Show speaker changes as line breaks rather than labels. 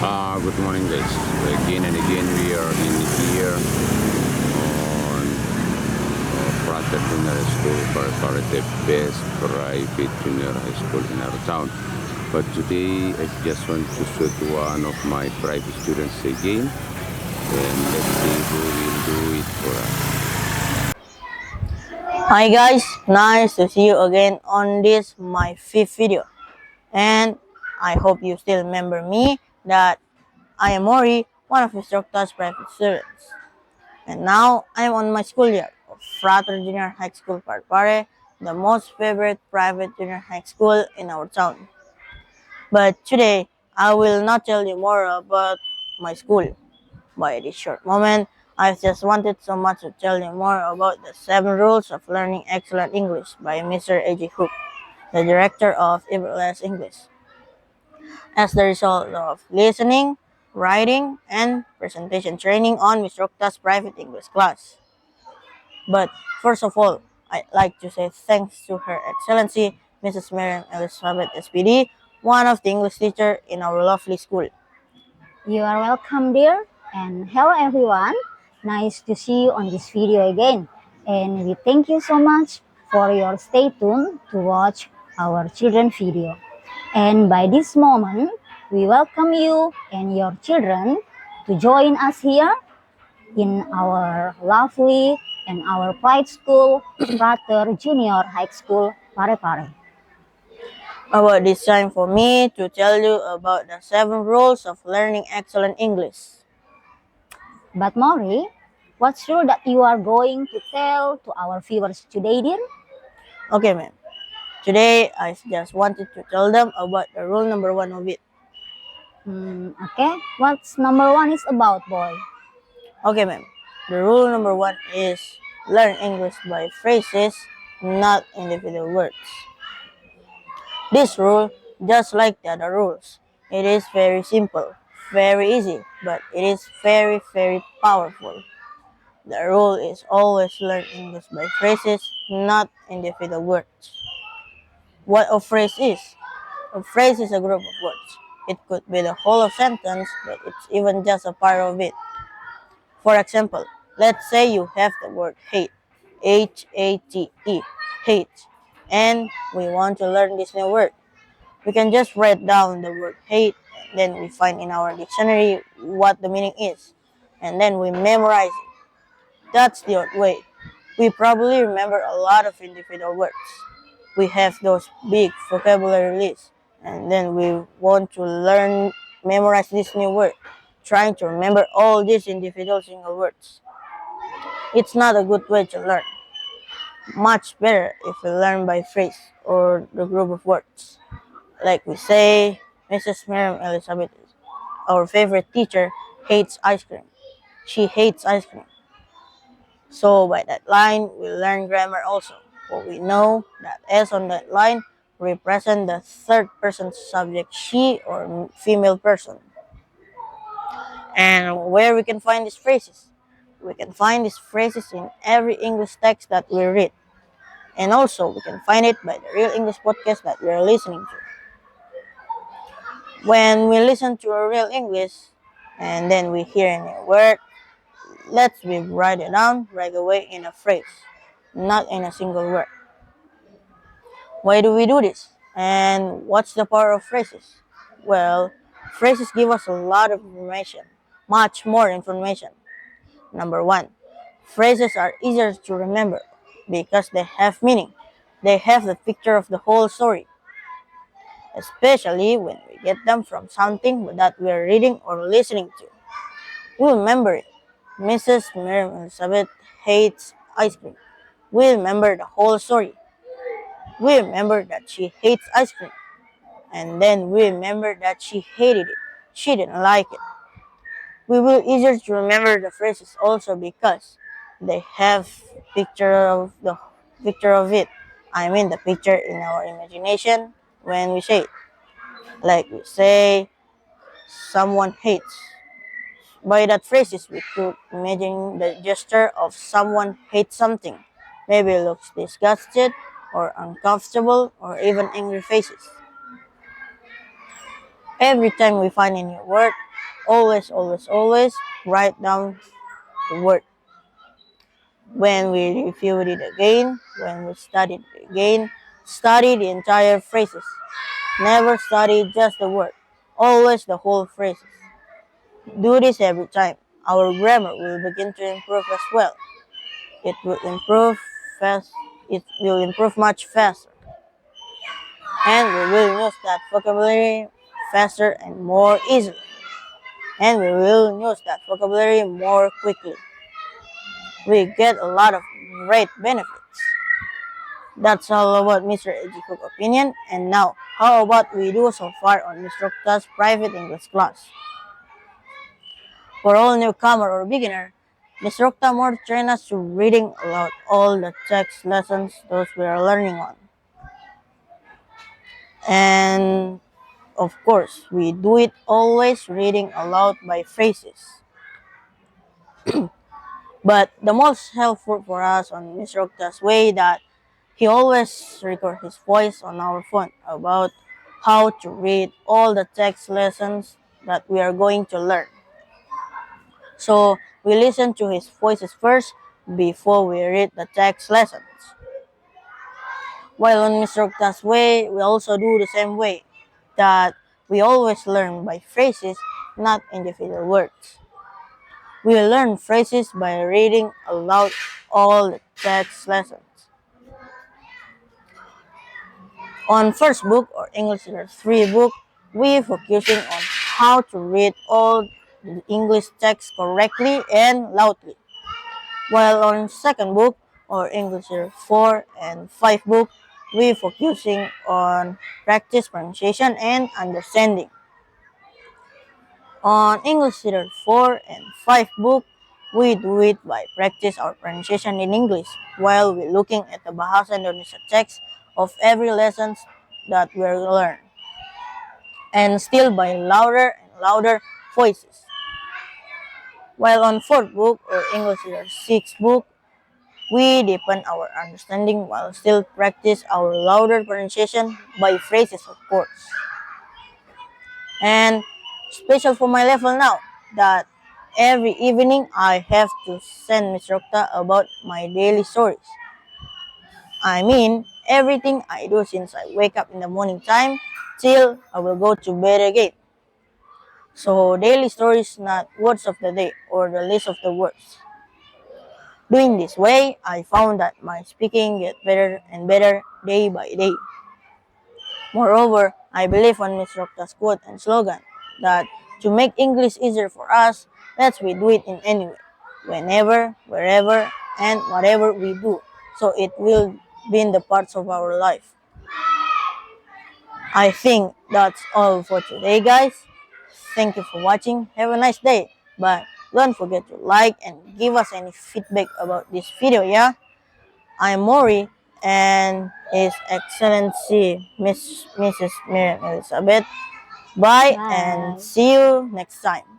Good morning, guys. Again and again, we are in here on Frater Junior School, Parepare, the best private junior high school in our town. But today, I just want to show to one of my private students again, and let's see who will do it for us.
Hi guys, nice to see you again on this my fifth video, and I hope you still remember me that I am Mory, one of Mr. Octa's private students, and now I am on my school year of Frater Junior High School Parepare, the most favorite private junior high school in our town. But today I will not tell you more about my school. By this short moment, I just wanted so much to tell you more about the 7 rules of learning excellent English by Mr. A.J. Hook, the director of Everlast English, as the result of listening, writing, and presentation training on Mr. Octa's private English class. But first of all, I'd like to say thanks to Her Excellency Mrs. Miriam Elizabeth SPD, one of the English teacher in our lovely school.
You are welcome, dear, and hello everyone. Nice to see you on this video again. And we thank you so much for your stay tuned to watch our children video. And by this moment, we welcome you and your children to join us here in our lovely and our pride school, Frater Junior High School, Parepare.
About this time for me to tell you about the 7 rules of learning excellent English.
But Maury, what's sure that you are going to tell to our viewers today, dear?
Okay, ma'am. Today, I just wanted to tell them about the rule number 1 of it.
Okay, what's number one is about, boy?
Okay, ma'am. The rule number 1 is learn English by phrases, not individual words. This rule, just like the other rules, it is very simple, very easy, but it is very, very powerful. The rule is always learn English by phrases, not individual words. What a phrase is? A phrase is a group of words. It could be the whole of sentence, but it's even just a part of it. For example, let's say you have the word hate, H-A-T-E, hate, and we want to learn this new word. We can just write down the word hate, and then we find in our dictionary what the meaning is, and then we memorize it. That's the old way. We probably remember a lot of individual words. We have those big vocabulary lists, and then we want to memorize this new word, trying to remember all these individual single words. It's not a good way to learn. Much better if we learn by phrase or the group of words. Like we say, Mrs. Miriam Elizabeth, our favorite teacher, hates ice cream. She hates ice cream. So by that line, we learn grammar also. But we know that S on that line represent the third person subject, she or female person. And where we can find these phrases? We can find these phrases in every English text that we read. And also, we can find it by the Real English podcast that we are listening to. When we listen to a real English and then we hear a new word, let's we write it down right away in a phrase, not in a single word. Why do we do this? And what's the power of phrases? Well, phrases give us a lot of information, much more information. Number 1, phrases are easier to remember because they have meaning. They have the picture of the whole story, especially when we get them from something that we are reading or listening to. We remember it. Mrs. Miriam Elizabeth hates ice cream. We remember the whole story. We remember that she hates ice cream. And then we remember that she hated it. She didn't like it. We will easier to remember the phrases also because they have picture of it. I mean the picture in our imagination when we say it. Like we say someone hates. By that phrases we could imagine the gesture of someone hates something. Maybe looks disgusted or uncomfortable or even angry faces. Every time we find a new word, always, always, always write down the word. When we reviewed it again, when we studied it again, study the entire phrases. Never study just the word, always the whole phrases. Do this every time. Our grammar will begin to improve as well. It will improve fast. It will improve much faster, and we will use that vocabulary faster and more easily. And we will use that vocabulary more quickly. We get a lot of great benefits. That's all about Mr. Ejikuk's opinion. And now, how about we do so far on Mr. Octa's private English class? For all newcomer or beginner, Mr. Octa more train us to reading aloud all the text lessons those we are learning on. And of course, we do it always reading aloud by phrases. But the most helpful for us on Mr. Octa's way that he always record his voice on our phone about how to read all the text lessons that we are going to learn. So we listen to his voices first before we read the text lessons. While on Mr. Octa's way, we also do the same way that we always learn by phrases, not individual words. We learn phrases by reading aloud all the text lessons. On first book or English Letter 3 book, we focusing on how to read all the English text correctly and loudly. While on second book or English Letter 4 and 5 book, we focusing on practice pronunciation and understanding. On English Letter 4 and 5 book, we do it by practice our pronunciation in English while we looking at the Bahasa Indonesia text of every lessons that we learn, and still by louder and louder voices. While on fourth book or English Letter 6 book, we deepen our understanding while still practice our louder pronunciation by phrases, of course. And special for my level now that every evening I have to send Miss Octa about my daily stories. I mean, everything I do since I wake up in the morning time till I will go to bed again. So daily stories, not words of the day or the list of the words. Doing this way, I found that my speaking get better and better day by day. Moreover, I believe on Ms. Rocta's quote and slogan that to make English easier for us, let's we do it in any way, whenever, wherever, and whatever we do. So it will be in the parts of our life. I think that's all for today, guys. Thank you for watching. Have a nice day. But don't forget to like and give us any feedback about this video, yeah? I'm Mory and His Excellency Mrs. Miriam Elizabeth. Bye and
Bye.
see you next time.